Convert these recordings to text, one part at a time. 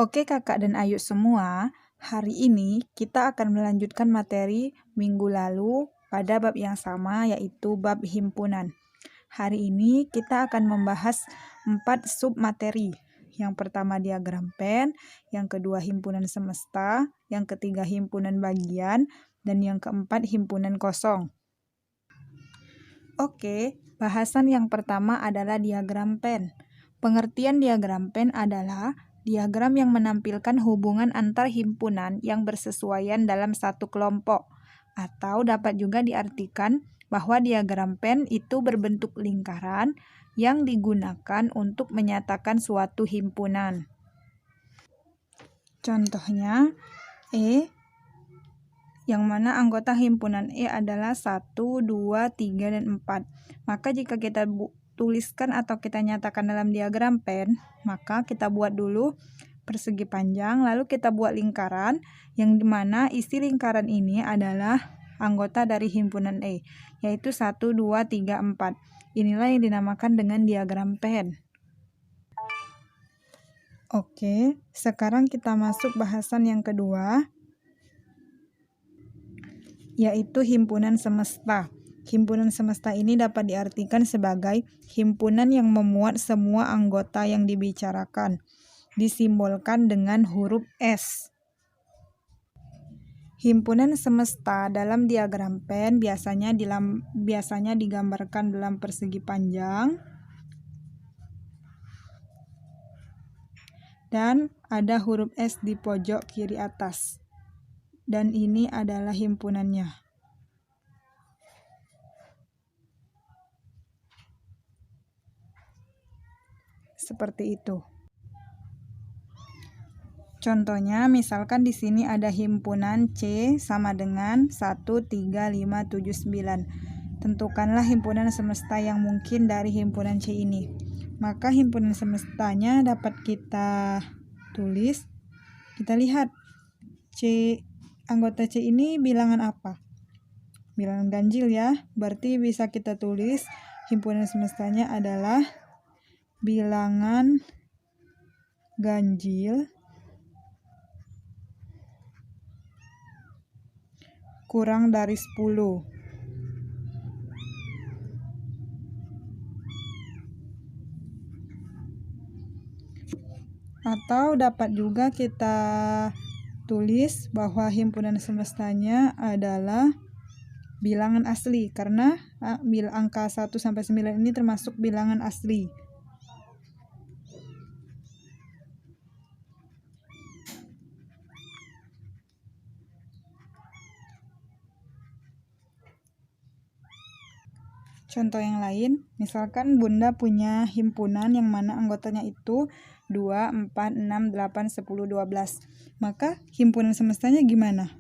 Oke Kakak dan Ayu semua, hari ini kita akan melanjutkan materi minggu lalu pada bab yang sama yaitu bab himpunan. Hari ini kita akan membahas 4 submateri. Yang pertama diagram Venn, yang kedua himpunan semesta, yang ketiga himpunan bagian, dan yang keempat himpunan kosong. Oke, bahasan yang pertama adalah diagram Venn. Pengertian diagram Venn adalah diagram yang menampilkan hubungan antar himpunan yang bersesuaian dalam satu kelompok, atau dapat juga diartikan bahwa diagram Venn itu berbentuk lingkaran yang digunakan untuk menyatakan suatu himpunan. Contohnya, yang mana anggota himpunan E adalah 1, 2, 3, dan 4. Maka jika kita tuliskan atau kita nyatakan dalam diagram Venn, maka kita buat dulu persegi panjang, lalu kita buat lingkaran, yang dimana isi lingkaran ini adalah anggota dari himpunan E, yaitu 1, 2, 3, 4. Inilah yang dinamakan dengan diagram Venn. Oke, sekarang kita masuk bahasan yang kedua, yaitu himpunan semesta. Himpunan semesta ini dapat diartikan sebagai himpunan yang memuat semua anggota yang dibicarakan, disimbolkan dengan huruf S. Himpunan semesta dalam diagram Venn biasanya digambarkan dalam persegi panjang dan ada huruf S di pojok kiri atas. Dan ini adalah himpunannya. Seperti itu. Contohnya, misalkan di sini ada himpunan C sama dengan 1, 3, 5, 7, 9. Tentukanlah himpunan semesta yang mungkin dari himpunan C ini. Maka himpunan semestanya dapat kita tulis. Kita lihat anggota C ini bilangan apa? Bilangan ganjil ya. Berarti bisa kita tulis himpunan semestanya adalah bilangan ganjil kurang dari 10. Atau dapat juga kita tulis bahwa himpunan semestanya adalah bilangan asli, karena angka 1 sampai 9 ini termasuk bilangan asli. Contoh yang lain, misalkan Bunda punya himpunan yang mana anggotanya itu 2, 4, 6, 8, 10, 12. Maka himpunan semestanya gimana?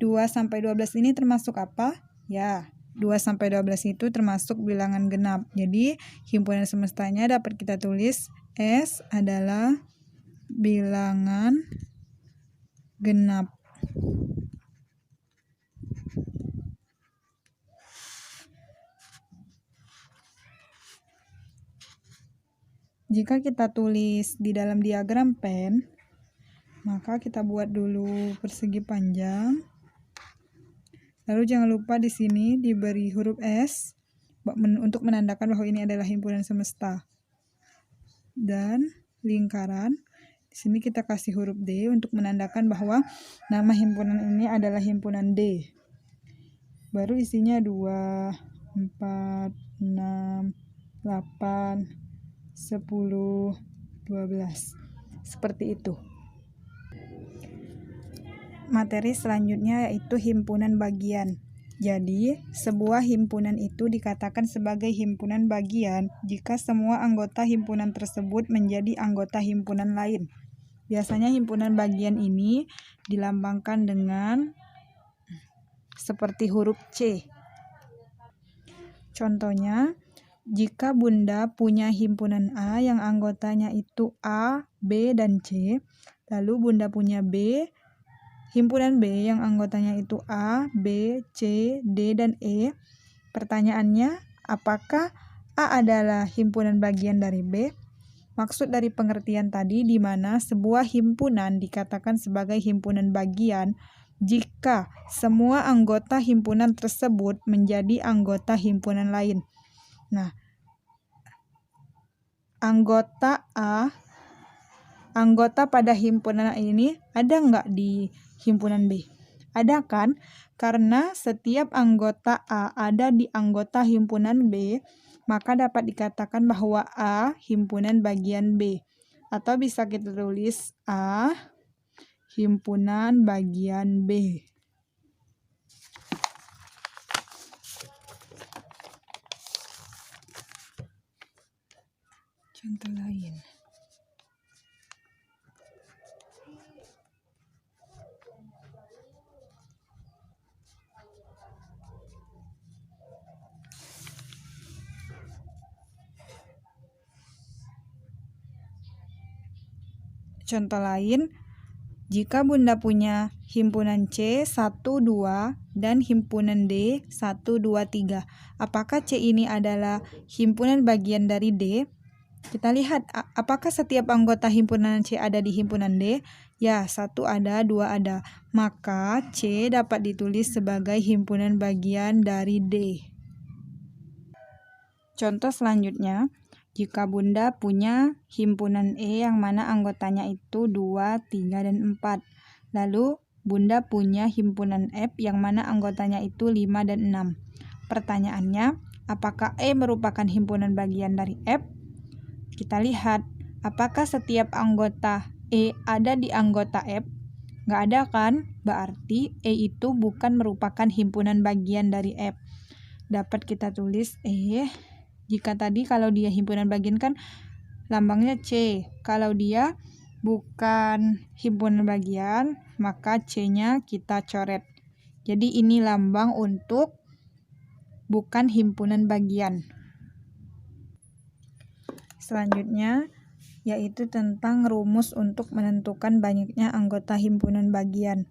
2 sampai 12 ini termasuk apa? Ya, 2 sampai 12 itu termasuk bilangan genap. Jadi, himpunan semestanya dapat kita tulis S adalah bilangan genap. Jika kita tulis di dalam diagram Venn, maka kita buat dulu persegi panjang. Lalu jangan lupa di sini diberi huruf S untuk menandakan bahwa ini adalah himpunan semesta. Dan lingkaran, di sini kita kasih huruf D untuk menandakan bahwa nama himpunan ini adalah himpunan D. Baru isinya 2, 4, 6, 8, 10, 12. Seperti itu. Materi selanjutnya yaitu himpunan bagian. Jadi, sebuah himpunan itu dikatakan sebagai himpunan bagian jika semua anggota himpunan tersebut menjadi anggota himpunan lain. Biasanya himpunan bagian ini dilambangkan dengan seperti huruf C. Contohnya, jika Bunda punya himpunan A yang anggotanya itu A, B, dan C, lalu Bunda punya himpunan B yang anggotanya itu A, B, C, D, dan E. Pertanyaannya, apakah A adalah himpunan bagian dari B? Maksud dari pengertian tadi di mana sebuah himpunan dikatakan sebagai himpunan bagian jika semua anggota himpunan tersebut menjadi anggota himpunan lain. Nah, anggota A, anggota pada himpunan ini ada nggak di himpunan B? Ada kan? Karena setiap anggota A ada di anggota himpunan B, maka dapat dikatakan bahwa A himpunan bagian B. Atau bisa kita tulis A himpunan bagian B. Contoh lain. Contoh lain, jika Bunda punya himpunan C 1, 2 dan himpunan D 1, 2, 3. Apakah C ini adalah himpunan bagian dari D? Kita lihat apakah setiap anggota himpunan C ada di himpunan D? Ya, 1 ada, 2 ada. Maka C dapat ditulis sebagai himpunan bagian dari D. Contoh selanjutnya, jika Bunda punya himpunan E yang mana anggotanya itu 2, 3, dan 4. Lalu Bunda punya himpunan F yang mana anggotanya itu 5 dan 6. Pertanyaannya, apakah E merupakan himpunan bagian dari F? Kita lihat, apakah setiap anggota E ada di anggota F? Nggak ada kan? Berarti E itu bukan merupakan himpunan bagian dari F. Dapat kita tulis E. Jika tadi kalau dia himpunan bagian kan lambangnya C. Kalau dia bukan himpunan bagian, maka C-nya kita coret. Jadi ini lambang untuk bukan himpunan bagian. Selanjutnya yaitu tentang rumus untuk menentukan banyaknya anggota himpunan bagian.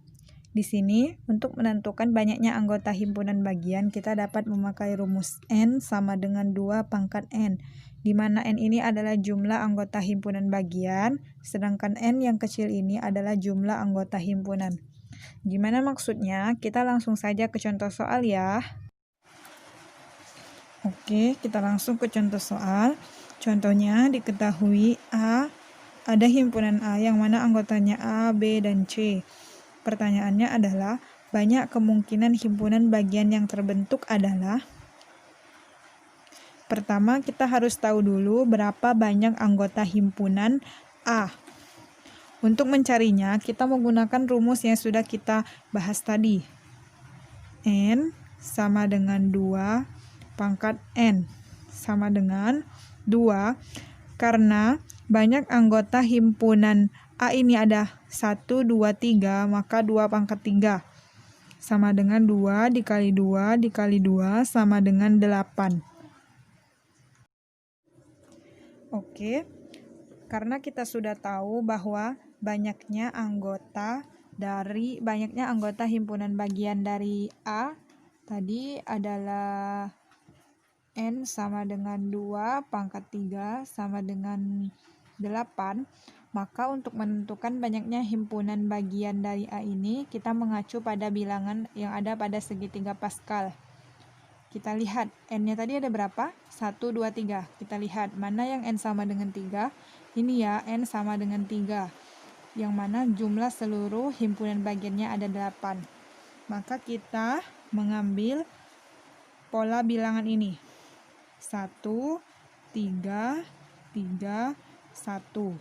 Di sini, untuk menentukan banyaknya anggota himpunan bagian, kita dapat memakai rumus N sama dengan 2 pangkat N, di mana N ini adalah jumlah anggota himpunan bagian, sedangkan N yang kecil ini adalah jumlah anggota himpunan. Gimana maksudnya? Kita langsung saja ke contoh soal ya. Oke, kita langsung ke contoh soal. Contohnya diketahui A, ada himpunan A yang mana anggotanya A, B, dan C. Pertanyaannya adalah, banyak kemungkinan himpunan bagian yang terbentuk adalah. Pertama, kita harus tahu dulu berapa banyak anggota himpunan A. Untuk mencarinya, kita menggunakan rumus yang sudah kita bahas tadi. N sama dengan 2 pangkat N sama dengan 2, karena banyak anggota himpunan A ini ada 1, 2, 3, maka 2 pangkat 3 sama dengan 2 dikali 2 dikali 2 sama dengan 8. Oke, karena kita sudah tahu bahwa banyaknya anggota himpunan bagian dari A tadi adalah N sama dengan 2 pangkat 3 sama dengan 8, maka untuk menentukan banyaknya himpunan bagian dari A ini, kita mengacu pada bilangan yang ada pada segitiga Pascal. Kita lihat, N-nya tadi ada berapa? 1, 2, 3. Kita lihat, mana yang N sama dengan 3? Ini ya, N sama dengan 3. Yang mana jumlah seluruh himpunan bagiannya ada 8. Maka kita mengambil pola bilangan ini. 1, 3, 3, 1.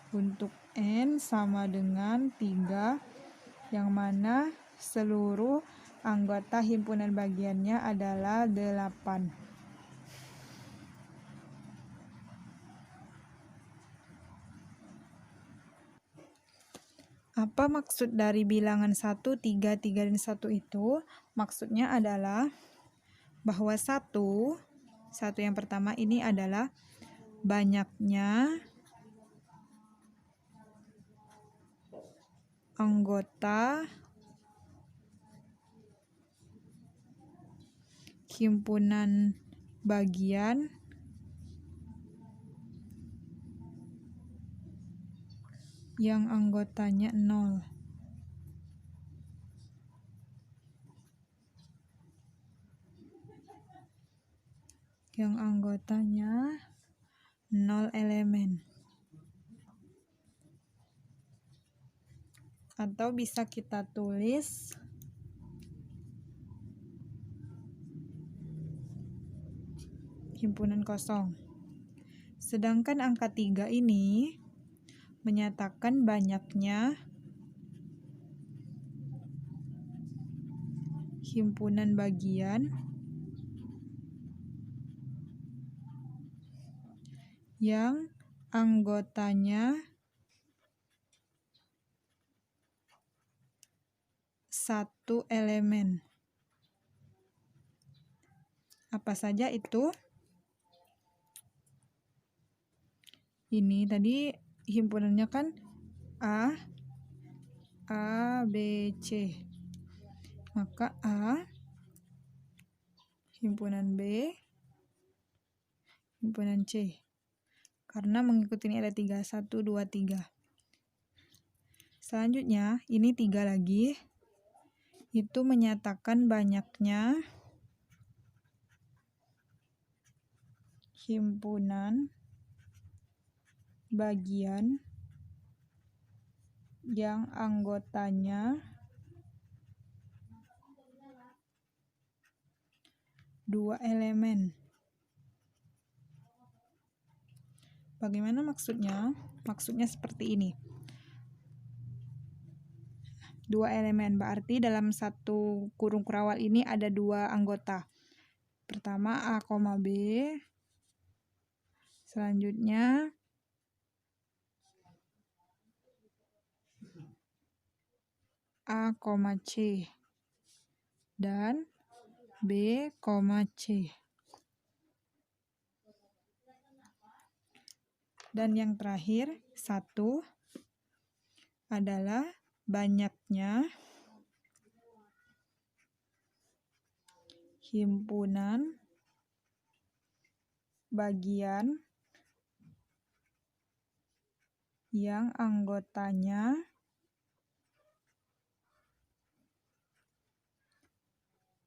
Untuk N sama dengan 3, yang mana seluruh anggota himpunan bagiannya adalah 8. Apa maksud dari bilangan 1, 3, 3, dan 1 itu? Maksudnya adalah bahwa 1 yang pertama ini adalah banyaknya anggota himpunan bagian yang anggotanya 0. Yang anggotanya 0 elemen. Atau bisa kita tulis himpunan kosong. Sedangkan angka 3 ini menyatakan banyaknya himpunan bagian yang anggotanya 1 elemen. Apa saja itu? Ini tadi himpunannya kan A, B, C. Maka A, himpunan B, himpunan C. Karena mengikuti ini ada 3, 1, 2, 3. Selanjutnya, ini 3 lagi. Itu menyatakan banyaknya himpunan bagian yang anggotanya 2 elemen. Bagaimana maksudnya? Maksudnya seperti ini. 2 elemen, berarti dalam satu kurung kurawal ini ada 2 anggota. Pertama A, B. Selanjutnya A, C. Dan B, C. Dan yang terakhir, 1 adalah banyaknya himpunan bagian yang anggotanya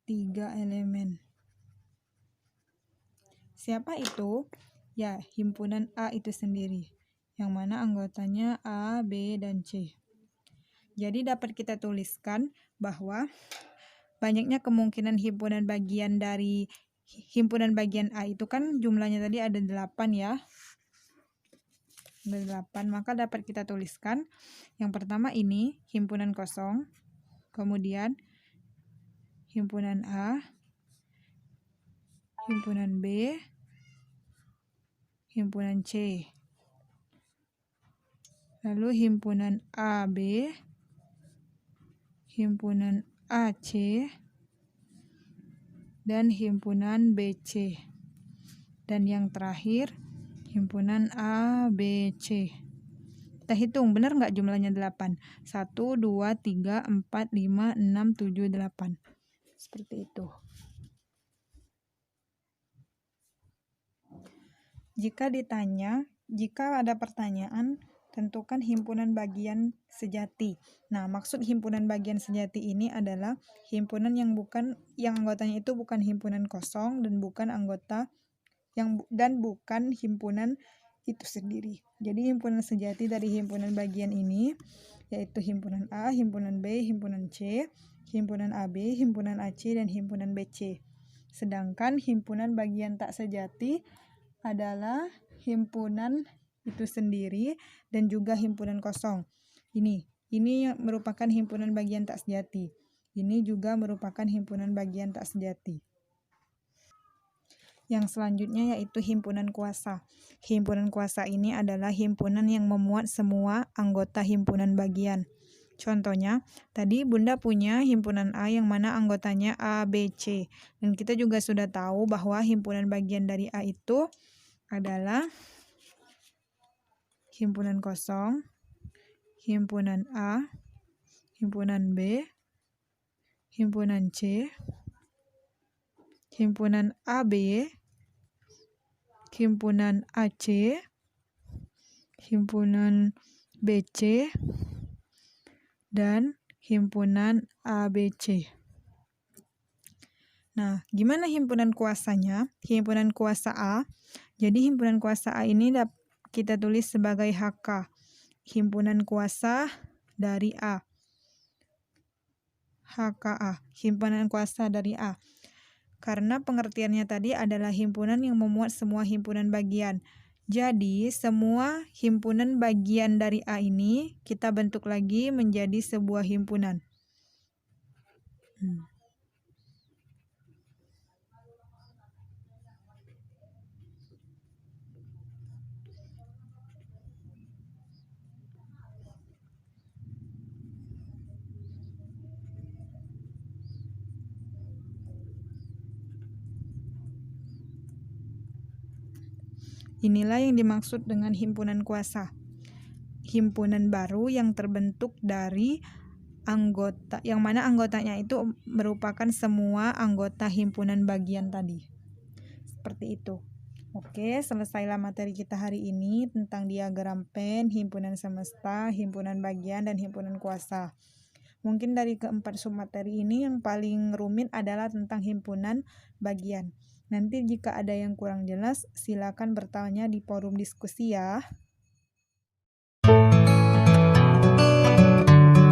3 elemen. Siapa itu? Ya, himpunan A itu sendiri, yang mana anggotanya A, B, dan C. Jadi dapat kita tuliskan bahwa banyaknya kemungkinan himpunan bagian dari himpunan bagian A itu kan jumlahnya tadi ada 8 ya. Ada 8, maka dapat kita tuliskan yang pertama ini himpunan kosong, kemudian himpunan A, himpunan B, himpunan C, lalu himpunan AB, himpunan AC, dan himpunan BC. Dan yang terakhir himpunan ABC. Kita hitung benar nggak jumlahnya 8? 1, 2, 3, 4, 5, 6, 7, 8. Seperti itu. Jika ada pertanyaan, tentukan himpunan bagian sejati. Nah, maksud himpunan bagian sejati ini adalah himpunan yang anggotanya itu bukan himpunan kosong dan bukan bukan himpunan itu sendiri. Jadi himpunan sejati dari himpunan bagian ini yaitu himpunan A, himpunan B, himpunan C, himpunan AB, himpunan AC, dan himpunan BC. Sedangkan himpunan bagian tak sejati adalah himpunan itu sendiri dan juga himpunan kosong. Ini merupakan himpunan bagian tak sejati. Ini juga merupakan himpunan bagian tak sejati. Yang selanjutnya yaitu himpunan kuasa. Himpunan kuasa ini adalah himpunan yang memuat semua anggota himpunan bagian. Contohnya, tadi Bunda punya himpunan A yang mana anggotanya A, B, C. Dan kita juga sudah tahu bahwa himpunan bagian dari A itu adalah himpunan kosong, himpunan A, himpunan B, himpunan C, himpunan AB, himpunan AC, himpunan BC, dan himpunan ABC. Nah, gimana himpunan kuasanya? Himpunan kuasa A. Jadi himpunan kuasa A ini kita tulis sebagai HK. Himpunan kuasa dari A. HKA, himpunan kuasa dari A. Karena pengertiannya tadi adalah himpunan yang memuat semua himpunan bagian. Jadi, semua himpunan bagian dari A ini kita bentuk lagi menjadi sebuah himpunan. Inilah yang dimaksud dengan himpunan kuasa. Himpunan baru yang terbentuk dari anggota, yang mana anggotanya itu merupakan semua anggota himpunan bagian tadi. Seperti itu. Oke, selesailah materi kita hari ini tentang diagram Venn, himpunan semesta, himpunan bagian, dan himpunan kuasa. Mungkin dari keempat submateri ini yang paling rumit adalah tentang himpunan bagian. Nanti jika ada yang kurang jelas, silakan bertanya di forum diskusi ya.